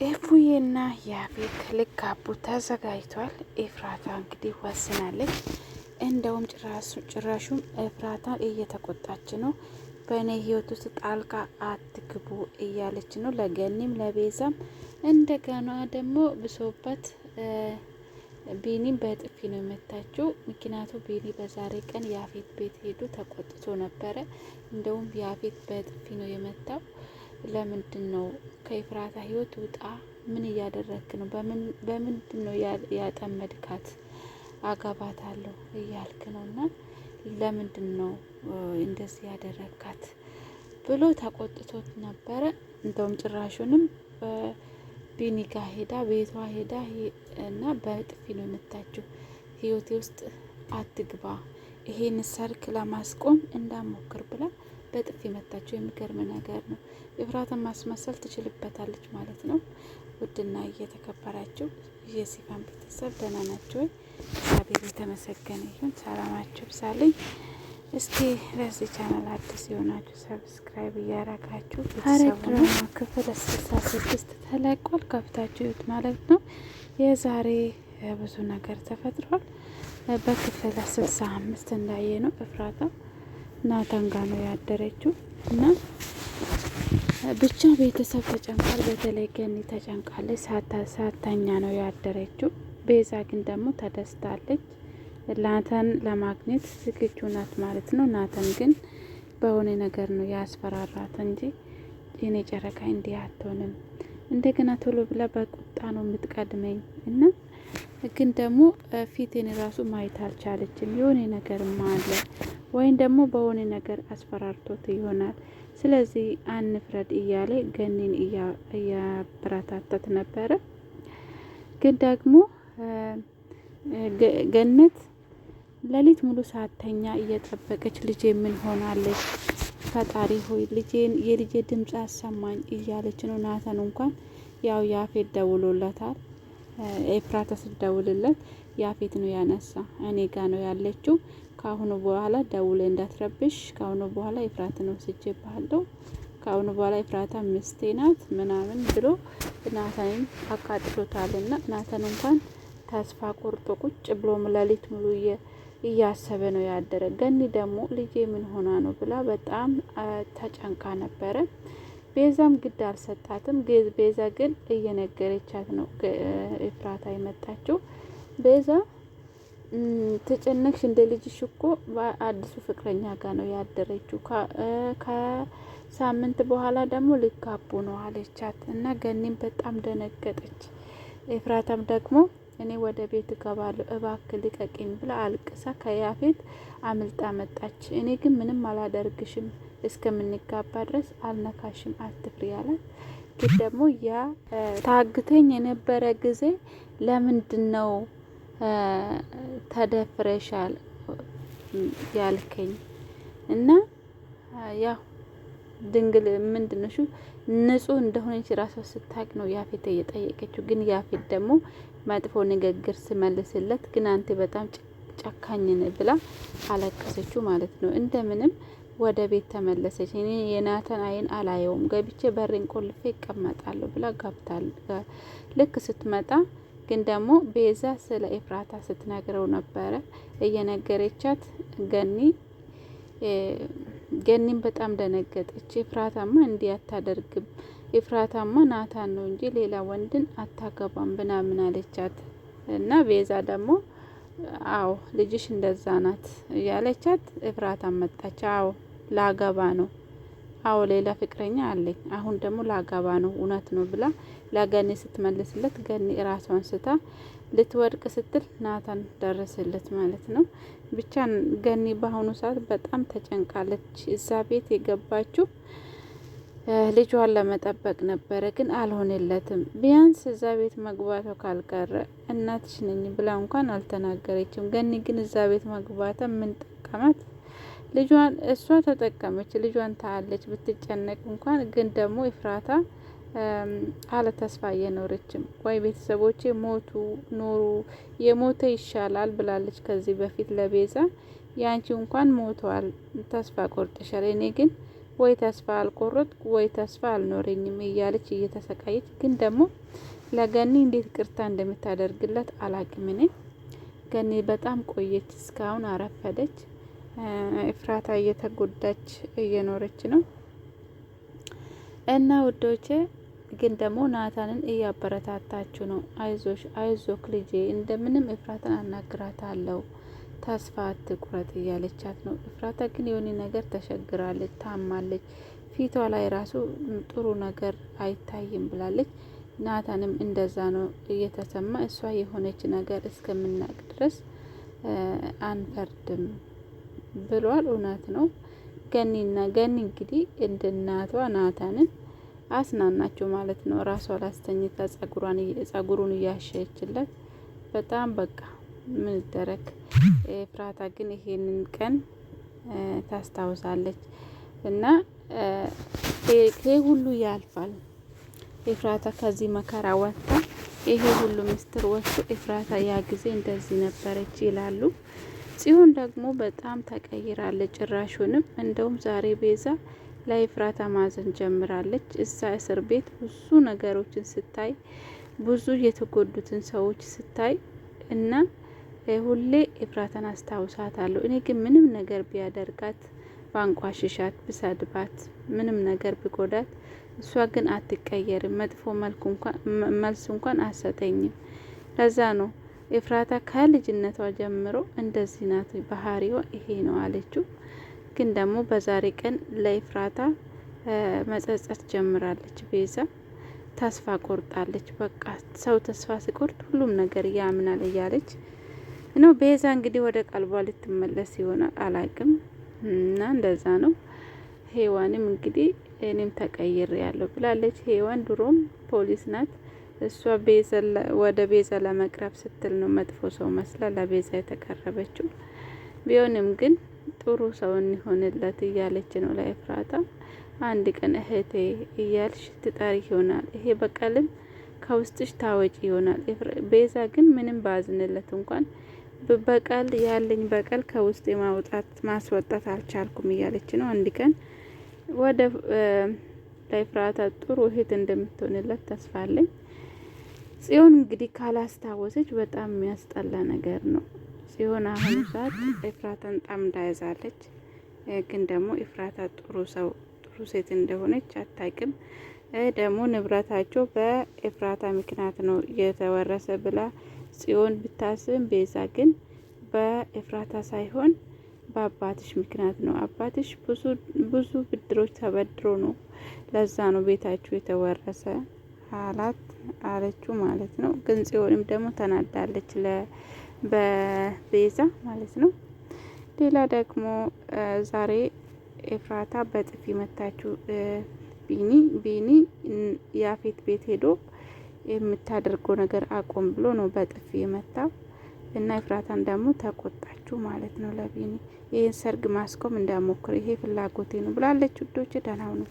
ኤፉዬና ያፌት ሊጋቡ ተዘጋጅቷል። ኤፍራታ እንግዲህ ወስናለች። እንደውም ጭራሹም ኤፍራታ እየተቆጣች ነው። በእኔ ህይወት ውስጥ ጣልቃ አትግቡ እያለች ነው። ለገኒም ለቤዛም እንደገና ደግሞ ብሶበት ቢኒም በጥፊ ነው የመታችው። ምክንያቱ ቢኒ በዛሬ ቀን ያፌት ቤት ሄዱ ተቆጥቶ ነበረ። እንደውም ያፌት በጥፊ ነው የመታው። ለምንድን ነው ከኤፍራታ ህይወት ውጣ? ምን እያደረክ ነው? በምንድን ነው ያጠመድካት? አገባታለሁ እያልክ ነው እና ለምንድን ነው እንደዚህ ያደረካት ብሎ ተቆጥቶት ነበረ። እንደውም ጭራሹንም ቢኒ ጋ ሄዳ ቤቷ ሄዳ እና በጥፊ ነው የመታችው። ህይወቴ ውስጥ አትግባ፣ ይሄን ሰርክ ለማስቆም እንዳሞክር ብላ በጥፊ መታችው። የሚገርም ነገር ነው። ኤፍራታን ማስመሰል ትችልበታለች ማለት ነው። ውድና እየተከበራችሁ የሲፋን ቤተሰብ ደህና ናቸው ወይ? እግዚአብሔር የተመሰገነ ይሁን። ሰላማችሁ ብዛልኝ። እስኪ ለዚህ ቻናል አዲስ የሆናችሁ ሰብስክራይብ እያረጋችሁ ሐረግ ድራማ ክፍል 66 ተለቋል። ከፍታችሁ ይዩት ማለት ነው። የዛሬ ብዙ ነገር ተፈጥሯል። በክፍል 65 እንዳየ ነው ኤፍራታ ናታን ጋ ነው ያደረችው እና ብቻ ቤተሰብ ተጨንቋል። በተለይ ገኒ ተጨንቃለች። ሳተኛ ነው ያደረችው። ቤዛ ግን ደግሞ ተደስታለች። ናታን ለማግኘት ዝግጁ ናት ማለት ነው። ናታን ግን በሆነ ነገር ነው ያስፈራራት እንጂ የኔ ጨረቃ እንዲህ አትሆንም፣ እንደገና ቶሎ ብላ በቁጣ ነው የምትቀድመኝ እና ግን ደግሞ ፊቴን ራሱ ማየት አልቻለችም። የሆነ ነገርማ አለ ወይም ደግሞ በሆነ ነገር አስፈራርቶት ይሆናል። ስለዚህ አንፍረድ እያለ ገኒን እያበረታታት ነበረ። ግን ደግሞ ገነት ሌሊት ሙሉ ሳተኛ እየጠበቀች ልጄ ምን ሆናለች? ፈጣሪ ሆይ የልጄ ድምጽ አሰማኝ እያለች ነው። ናታን እንኳን ያው ያፌት ደውሎለታል። ኤፍራታ ስደውልለት ያፌት ነው ያነሳ። እኔ ጋ ነው ያለችው፣ ከአሁኑ በኋላ ደውሌ እንዳትረብሽ፣ ከአሁኑ በኋላ ኤፍራታ ነው ስጄብሃለሁ፣ ከአሁኑ በኋላ ኤፍራታ ሚስቴ ናት ምናምን ብሎ ናታንን አቃጥሎታልና ናታን እንኳን ተስፋ ቆርጦ ቁጭ ብሎ ሌሊት ሙሉ እያሰበ ነው ያደረ። ገኒ ደግሞ ልጄ ምን ሆና ነው ብላ በጣም ተጨንቃ ነበረ። ቤዛም ግድ አልሰጣትም። ቤዛ ግን እየነገረቻት ነው ኤፍራታ የመጣችው። ቤዛ ተጨነቅሽ እንደ ልጅሽ እኮ በአዲሱ ፍቅረኛ ጋር ነው ያደረችው፣ ከሳምንት በኋላ ደግሞ ሊጋቡ ነው አለቻት እና ገኒም በጣም ደነገጠች። ኤፍራታም ደግሞ እኔ ወደ ቤት እገባለሁ እባክህ ልቀቂኝ ብላ አልቅሳ ከያፌት አምልጣ መጣች። እኔ ግን ምንም አላደርግሽም፣ እስከምንጋባ ድረስ አልነካሽም፣ አትፍሪ ያላት። ግን ደግሞ ያ ታግተኝ የነበረ ጊዜ ለምንድን ነው ተደፍረሻል ያልከኝ? እና ያው ድንግል ምንድነሽ ንጹህ እንደሆነች ራሷ ስታቅ ነው ያፌት እየጠየቀችው። ግን ያፌት ደግሞ መጥፎ ንግግር ስመልስለት ግን አንተ በጣም ጨካኝ ነህ ብላ አለቀሰችው ማለት ነው። እንደምንም ወደ ቤት ተመለሰች። እኔ የናታን አይን አላየውም፣ ገብቼ በሬን ቆልፌ ይቀመጣለሁ ብላ ገብታል። ልክ ስትመጣ ግን ደግሞ ቤዛ ስለ ኤፍራታ ስትነግረው ነበረ እየነገረቻት። ገኒም በጣም ደነገጠች። ኤፍራታማ እንዲህ አታደርግም፣ ኤፍራታማ ናታን ነው እንጂ ሌላ ወንድን አታገባም ምናምን አለቻት። እና ቤዛ ደግሞ አዎ ልጅሽ እንደዛ ናት ያለቻት። ኤፍራታ መጣች። አዎ ላገባ ነው፣ አዎ ሌላ ፍቅረኛ አለኝ፣ አሁን ደግሞ ላገባ ነው፣ እውነት ነው ብላ ለገኒ ስትመልስለት ገኒ ራሷን ስታ ልትወድቅ ስትል ናታን ደረሰለት ማለት ነው። ብቻ ገኒ በአሁኑ ሰዓት በጣም ተጨንቃለች። እዛ ቤት የገባችው ልጇን ለመጠበቅ ነበረ፣ ግን አልሆነለትም። ቢያንስ እዛ ቤት መግባቷ ካልቀረ እናትሽ ነኝ ብላ እንኳን አልተናገረችም። ገኒ ግን እዛ ቤት መግባቷ ምን ጠቀማት? ልጇን እሷ ተጠቀመች፣ ልጇን ታያለች ብትጨነቅ እንኳን። ግን ደግሞ ኤፍራታ አለ ተስፋ እየኖረችም ወይ ቤተሰቦቼ ሞቱ ኖሩ የሞተ ይሻላል ብላለች ከዚህ በፊት ለቤዛ። ያንቺ እንኳን ሞቷል ተስፋ ቆርጥሻል፣ እኔ ግን ወይ ተስፋ አልቆረጥኩ ወይ ተስፋ አልኖረኝም እያለች እየተሰቃየች፣ ግን ደግሞ ለገኒ እንዴት ቅርታ እንደምታደርግለት አላቅም። እኔ ገኒ በጣም ቆየች፣ እስካሁን አረፈደች። ኤፍራታ እየተጎዳች እየኖረች ነው። እና ውዶቼ ግን ደግሞ ናታንን እያበረታታችሁ ነው። አይዞሽ አይዞክ ልጄ፣ እንደምንም ኤፍራታን አናግራታለሁ፣ ተስፋ አትቁረጥ እያለቻት ነው። ኤፍራታ ግን የሆነ ነገር ተሸግራለች፣ ታማለች፣ ፊቷ ላይ ራሱ ጥሩ ነገር አይታይም ብላለች። ናታንም እንደዛ ነው እየተሰማ፣ እሷ የሆነች ነገር እስከምናቅ ድረስ አንፈርድም ብሏል። እውነት ነው። ገኒ እንግዲህ እንደ እናቷ ናታንን አስናናቸው ማለት ነው። ራሷ ላስተኝታ ጸጉሩን እያሸችለት በጣም በቃ ምን ይደረግ። ኤፍራታ ግን ይሄንን ቀን ታስታውሳለች እና ይሄ ሁሉ ያልፋል። ኤፍራታ ከዚህ መከራ ወጥታ ይሄ ሁሉ ምስጢር ወጥቶ ኤፍራታ ያ ጊዜ እንደዚህ ነበረች ይላሉ። ጽዮን ደግሞ በጣም ተቀይራለች። ጭራሹንም እንደውም ዛሬ ቤዛ ለኤፍራታ ማዘን ጀምራለች። እዛ እስር ቤት ብዙ ነገሮችን ስታይ፣ ብዙ የተጎዱትን ሰዎች ስታይ እና ሁሌ ኤፍራታን አስታውሳታለሁ። እኔ ግን ምንም ነገር ቢያደርጋት፣ ባንቋሽሻት፣ ብሰድባት፣ ምንም ነገር ቢጎዳት እሷ ግን አትቀየርም። መጥፎ መልስ እንኳን አሰጠኝም። ለዛ ነው ኤፍራታ ከልጅነቷ ጀምሮ እንደዚህ ናት፣ ባህሪዋ ይሄ ነው አለችው። ግን ደግሞ በዛሬ ቀን ለኤፍራታ መጸጸት ጀምራለች። ቤዛ ተስፋ ቆርጣለች። በቃ ሰው ተስፋ ሲቆርጥ ሁሉም ነገር ያምናል እያለች ነው። ቤዛ እንግዲህ ወደ ቀልቧ ልትመለስ ይሆናል አላቅም። እና እንደዛ ነው። ሄዋንም እንግዲህ እኔም ተቀይር ያለው ብላለች። ሄዋን ድሮም ፖሊስ ናት። እሷ ወደ ቤዛ ለመቅረብ ስትል ነው መጥፎ ሰው መስላ ለቤዛ የተቀረበችው። ቢሆንም ግን ጥሩ ሰው እንሆንለት እያለች ነው ለኤፍራታ። አንድ ቀን እህቴ እያልሽ ትጠሪ ይሆናል። ይሄ በቀልም ከውስጥሽ ታወጪ ይሆናል። ቤዛ ግን ምንም ባዝንለት እንኳን በቀል ያለኝ በቀል ከውስጥ ማስወጣት አልቻልኩም እያለች ነው። አንድ ቀን ወደ ለኤፍራታ ጥሩ እህት እንደምትሆንለት ተስፋ አለኝ። ጽዮን እንግዲህ ካላስታወሰች በጣም የሚያስጠላ ነገር ነው። ጽዮን አሁን ሰዓት ኤፍራታን ጣምዳ ይዛለች። ግን ደግሞ ኤፍራታ ጥሩ ሴት እንደሆነች አታውቅም። ደግሞ ንብረታቸው በኤፍራታ ምክንያት ነው የተወረሰ ብላ ጽዮን ብታስብም፣ ቤዛ ግን በኤፍራታ ሳይሆን በአባትሽ ምክንያት ነው። አባትሽ ብዙ ብድሮች ተበድሮ ነው፣ ለዛ ነው ቤታችሁ የተወረሰ አለችው ማለት ነው። ግን ጽዮንም ደግሞ ተናዳለች በቤዛ ማለት ነው። ሌላ ደግሞ ዛሬ ኤፍራታ በጥፊ መታችሁ። ቢኒ ያፌት ቤት ሄዶ የምታደርገው ነገር አቆም ብሎ ነው በጥፊ የመታው እና ኤፍራታን ደግሞ ተቆጣችሁ ማለት ነው። ለቢኒ ይህን ሰርግ ማስቆም እንዳሞክር ይሄ ፍላጎቴ ነው ብላለች። ውዶች ደህና ሁኑ።